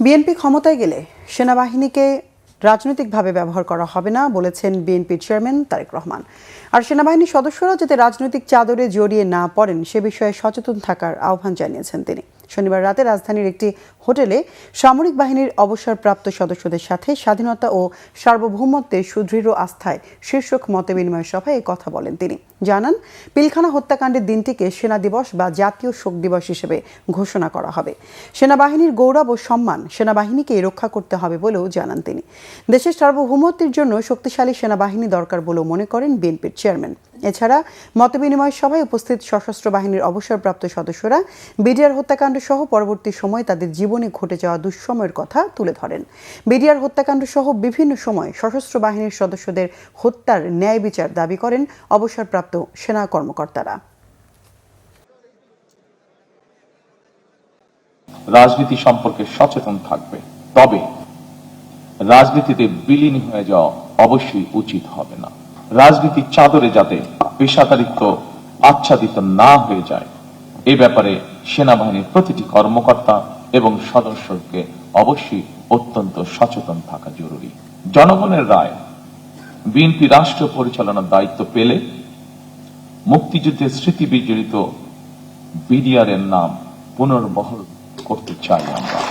BNP ক্ষমতায় গেলে সেনাবাহিনীকে রাজনৈতিকভাবে ব্যবহার করা হবে না বলেছেন বিএনপির চেয়ারম্যান তারেক রহমান। আর সেনাবাহিনীর সদস্যরা যাতে রাজনৈতিক চাদরে জড়িয়ে না পড়েন সে বিষয়ে সচেতন থাকার আহ্বান জানিয়েছেন তিনি। শনিবার রাতে রাজধানীর একটি হোটেলে সামরিক বাহিনীর অবসরপ্রাপ্ত সদস্যদের সাথে স্বাধীনতা ও সার্বভৌমত্বের সুদৃঢ় আস্থায় শীর্ষক মতবিনিময় সভায় এই কথা বলেন তিনি। জানান, পিলখানা হত্যাকাণ্ডের দিনটিকে সেনা দিবস বা জাতীয় শোক দিবস হিসেবে ঘোষণা করা হবে। সেনাবাহিনীর গৌরব ও সম্মান সেনাবাহিনীকে রক্ষা করতে হবে বলেও জানান তিনি। দেশের সার্বভৌমত্বের জন্য শক্তিশালী সেনাবাহিনী দরকার বলেও মনে করেন বিএনপির চেয়ারম্যান। এছাড়া মতবিনিময় সভায় উপস্থিত সশস্ত্র বাহিনীর অবসরপ্রাপ্ত সদস্যরা বিডিআর হত্যাকাণ্ড সহ পরবর্তী সময়ে তাদের জীবনে ঘটে যাওয়া দুঃসময়ের কথা তুলে ধরেন। বিডিআর হত্যাকাণ্ড সহ বিভিন্ন সময় সশস্ত্র বাহিনীর সদস্যদের হত্যার ন্যায় বিচার দাবি করেন অবসরপ্রাপ্ত সেনা কর্মকর্তারা। রাজনীতি সম্পর্কে সচেতন থাকবে, তবে রাজনীতিতে বিলীন হয়ে যাওয়া অবশ্যই উচিত হবে না। রাজনীতির চাদরে যাতে পেশাদারিত্ব আচ্ছাদিত না হয়ে যায় এ ব্যাপারে সেনাবাহিনীর প্রতিটি কর্মকর্তা এবং সদস্যকে অবশ্যই অত্যন্ত সচেতন থাকা জরুরি। জনগণের রায় বিএনপি রাষ্ট্র পরিচালনার দায়িত্ব পেলে মুক্তিযুদ্ধের স্মৃতি বিজড়িত বিডিআর এর নাম পুনর্বহাল করতে চাই আমরা।